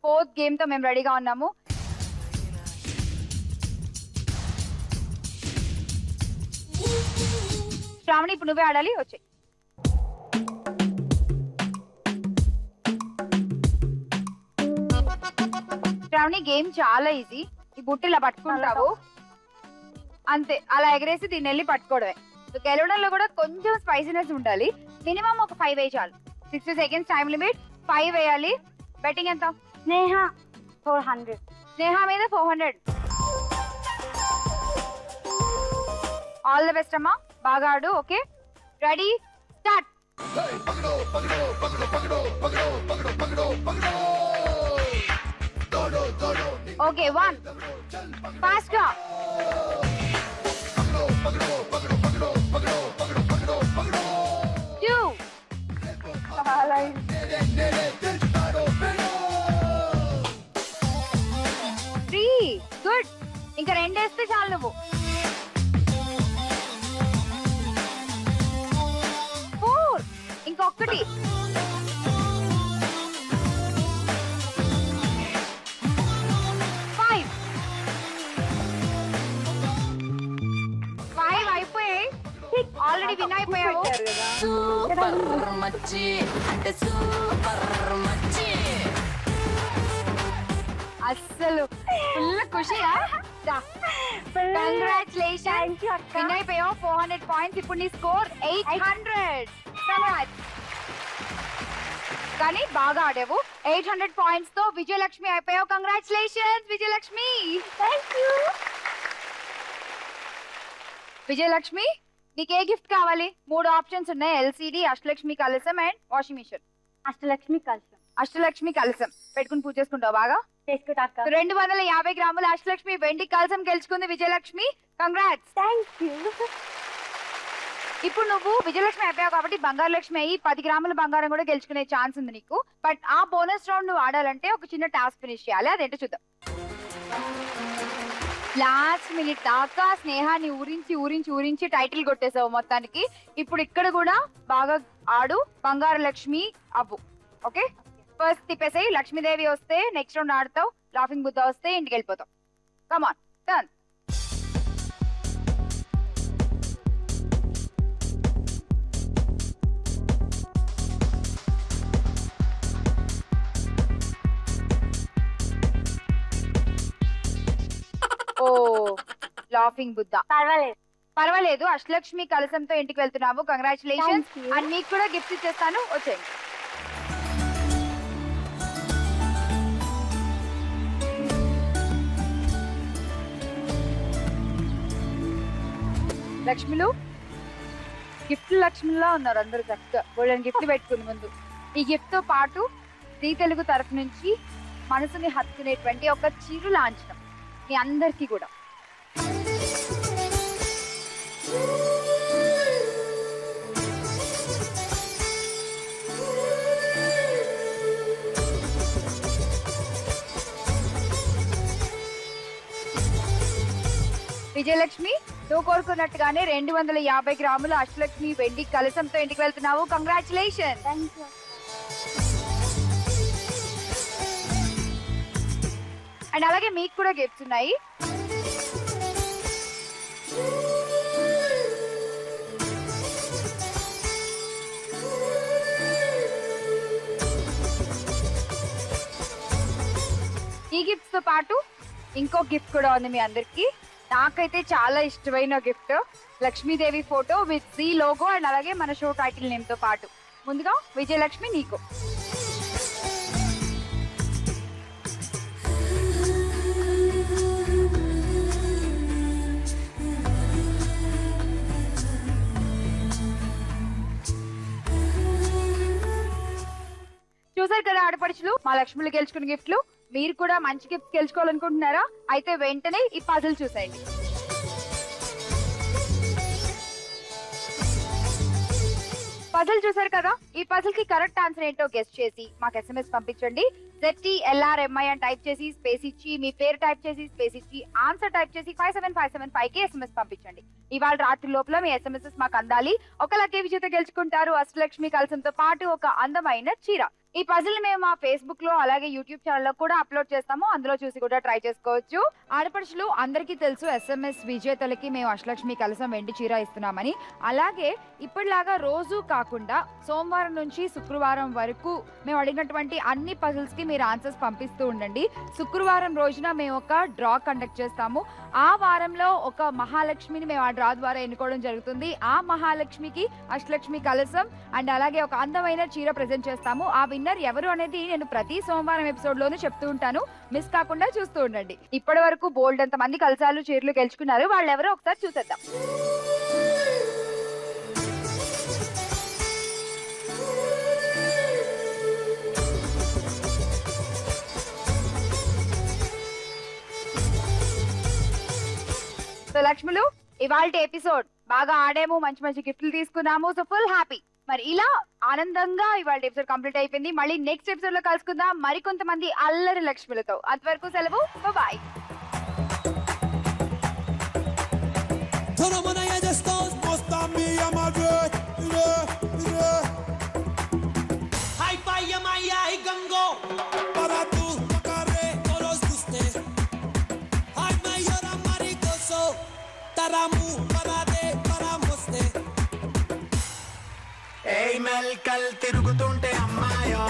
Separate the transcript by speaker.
Speaker 1: Fourth game తో మేము రెడీగా ఉన్నాము. శ్రావణి ఇప్పుడు నువ్వే ఆడాలి. వచ్చాయి. శ్రావణి గేమ్ చాలా ఈజీ. ఈ బుట్ట ఇలా పట్టుకుంటావు అంతే, అలా ఎగరేసి దీన్ని వెళ్ళి పట్టుకోవడమే. గెలవడంలో కూడా కొంచెం స్పైసీనెస్ ఉండాలి. మినిమం ఒక 5 వేయి చాలు. 60 సెకండ్స్ టైం లిమిట్. 5 వేయాలి. బెట్టింగ్ ఎంత?
Speaker 2: స్నేహ 400.
Speaker 1: స్నేహ మీద 400. ఆల్ ది బెస్ట్ అమ్మా, బాగా ఆడు. Okay, ready, start. Okay, 1 fast గా. 2 3 గుడ్. ఇంకా 2 వేస్తే చాలు నువ్వు. 4 ఇంకొకటి. 5 అయిపోయాయి. ఆల్రెడీ విన్ అయిపోయావు. అస్సలు ఫుల్ ఖుషియా? కంగ్రాచులేషన్స్, విన్ అయిపోయావు. 400 పాయింట్స్. ఇప్పుడు నీ స్కోర్ 800. కానీ బాగా ఆడావు. 800 పాయింట్స్ తో విజయలక్ష్మి అయిపోయావు. Congratulations Vijayalakshmi.
Speaker 2: Thank you.
Speaker 1: Vijayalakshmi, నీకు ఏ గిఫ్ట్ కావాలి? 3 ఆప్షన్స్ ఉన్నాయి. ఎల్సిడి, అష్టలక్ష్మి కలసం అండ్ వాషింగ్ మిషన్.
Speaker 2: అష్టలక్ష్మి కలసం.
Speaker 1: అష్టలక్ష్మి కలసం పెట్టుకుని పూజ చేసుకుంటావు బాగా?
Speaker 2: చేసుకుంటా.
Speaker 1: 250 గ్రాముల అష్టలక్ష్మి వెండి కలసం గెలుచుకుంది విజయలక్ష్మి. కంగ్రాట్స్.
Speaker 2: Thank you.
Speaker 1: ఇప్పుడు నువ్వు విజయలక్ష్మి అయిపోయావు కాబట్టి బంగారు లక్ష్మి అయ్యి 10 గ్రాముల బంగారం కూడా గెలుచుకునే ఛాన్స్ ఉంది నీకు. బట్ ఆ బోనస్ రౌండ్ నువ్వు ఆడాలంటే ఒక చిన్న టాస్క్ ఫినిష్ చేయాలి. అదేంటో చూద్దాం. లాస్ట్ మినిట్ దాకా స్నేహాన్ని ఊరించి టైటిల్ కొట్టేసావు మొత్తానికి. ఇప్పుడు ఇక్కడ కూడా బాగా ఆడు, బంగారు లక్ష్మి అవ్వు. Okay, first తిప్పేసాయి. లక్ష్మీదేవి వస్తే నెక్స్ట్ రౌండ్ ఆడతావు. లాఫింగ్ బుద్ధ వస్తే ఇంటికి వెళ్ళిపోతావు. కమాన్, టర్న్. ఓ, లాఫింగ్ బుద్ధ. పర్వాలేదు. అష్టలక్ష్మి కలసంతో ఇంటికి వెళ్తున్నావు. కంగ్రాచులేషన్స్. అండ్ నీకు కూడా గిఫ్ట్ ఇచ్చేస్తాను. వచ్చేయండి. లక్ష్మిలు, గిఫ్ట్ లక్ష్మిలా ఉన్నారు అందరు. చక్కగా గోల్డెన్ గిఫ్ట్ పెట్టుకుని ముందు. ఈ గిఫ్ట్ తో పాటు జీ తెలుగు తరఫు నుంచి మనసుని హత్తుకునేటువంటి ఒక చిరు లాంఛనం మీ అందరికీ కూడా. విజయలక్ష్మి, నువ్వు కోరుకున్నట్టుగానే 250 గ్రాముల అష్టలక్ష్మి వెండి కలసంతో ఇంటికి వెళ్తున్నావు. కంగ్రాచులేషన్. అండ్ అలాగే మీకు కూడా గిఫ్ట్స్ ఉన్నాయి. ఈ గిఫ్ట్స్ తో పాటు ఇంకో గిఫ్ట్ కూడా ఉంది మీ అందరికి. నాకైతే చాలా ఇష్టమైన gift, Lakshmidevi photo with Zee logo and అలాగే మన షో టైటిల్ నేమ్ తో పాటు. ముందుగా విజయలక్ష్మి నీకు. చూసారు కదా ఆడపడుచులు, మా లక్ష్మిలు గెలుచుకున్న గిఫ్ట్లు. మీరు కూడా మంచి గిఫ్ట్ గెలుచుకోవాలనుకుంటున్నారా? అయితే వెంటనే ఈ పజిల్ చూసేయండి. పజిల్ చూసారు కదా, ఈ పజిల్ కి కరెక్ట్ ఆన్సర్ ఏంటో గెస్ట్ చేసి మాకు SMS పంపించండి. ZTLRMI అని టైప్ చేసి స్పేస్ ఇచ్చి మీ పేరు టైప్ చేసి స్పేస్ ఇచ్చి ఆన్సర్ టైప్ చేసి 57575 కి SMS పంపించండి. ఇవాళ రాత్రి లోపల మీ SMS మాకు అందాలి. ఒక లక్కీ విజేత గెలుచుకుంటారు అష్టలక్ష్మి కలసంతో పాటు ఒక అందమైన చీర. ఈ పజిల్ మేము మా ఫేస్బుక్ లో అలాగే యూట్యూబ్ ఛానల్ లో కూడా అప్లోడ్ చేస్తాము. అందులో చూసి కూడా ట్రై చేసుకోవచ్చు. ఆడపడుచులు అందరికీ తెలుసు SMS విజేతలకి మేము అష్టలక్ష్మి కలసం వెండి చీర ఇస్తున్నామని. అలాగే ఇప్పటిలాగా రోజు కాకుండా సోమవారం నుంచి శుక్రవారం వరకు మేము అడిగినటువంటి అన్ని పజిల్స్ కి మీరు ఆన్సర్స్ పంపిస్తూ ఉండండి. శుక్రవారం రోజున మేము ఒక డ్రా కండక్ట్ చేస్తాము. ఆ వారంలో ఒక మహాలక్ష్మిని మేము ఆ డ్రా ద్వారా ఎన్నుకోవడం జరుగుతుంది. ఆ మహాలక్ష్మికి అష్టలక్ష్మి కలసం అండ్ అలాగే ఒక అందమైన చీర ప్రెజెంట్ చేస్తాము. ఆ విన్నర్ ఎవరు అనేది నేను ప్రతి సోమవారం ఎపిసోడ్ లోనూ చెప్తూ ఉంటాను. మిస్ కాకుండా చూస్తూ ఉండండి. ఇప్పటి వరకు బోల్డ్ అంత మంది కలసాలు చీరలు గెలుచుకున్నారు. వాళ్ళు ఎవరో ఒకసారి చూసేద్దాం. సో లక్ష్ములు, ఇవాళ ఎపిసోడ్ బాగా ఆడాము, మంచి మంచి గిఫ్ట్లు తీసుకున్నాము. So full happy. మరి ఇలా ఆనందంగా ఇవాళ ఎపిసోడ్ కంప్లీట్ అయిపోయింది. మళ్ళీ నెక్స్ట్ ఎపిసోడ్ లో కలుసుకుందాం మరికొంతమంది అల్లరి లక్ష్ములతో. అంతవరకు సెలవు, బాయ్.
Speaker 3: మెల్కల్ తిరుగుతుంటే అమ్మాయో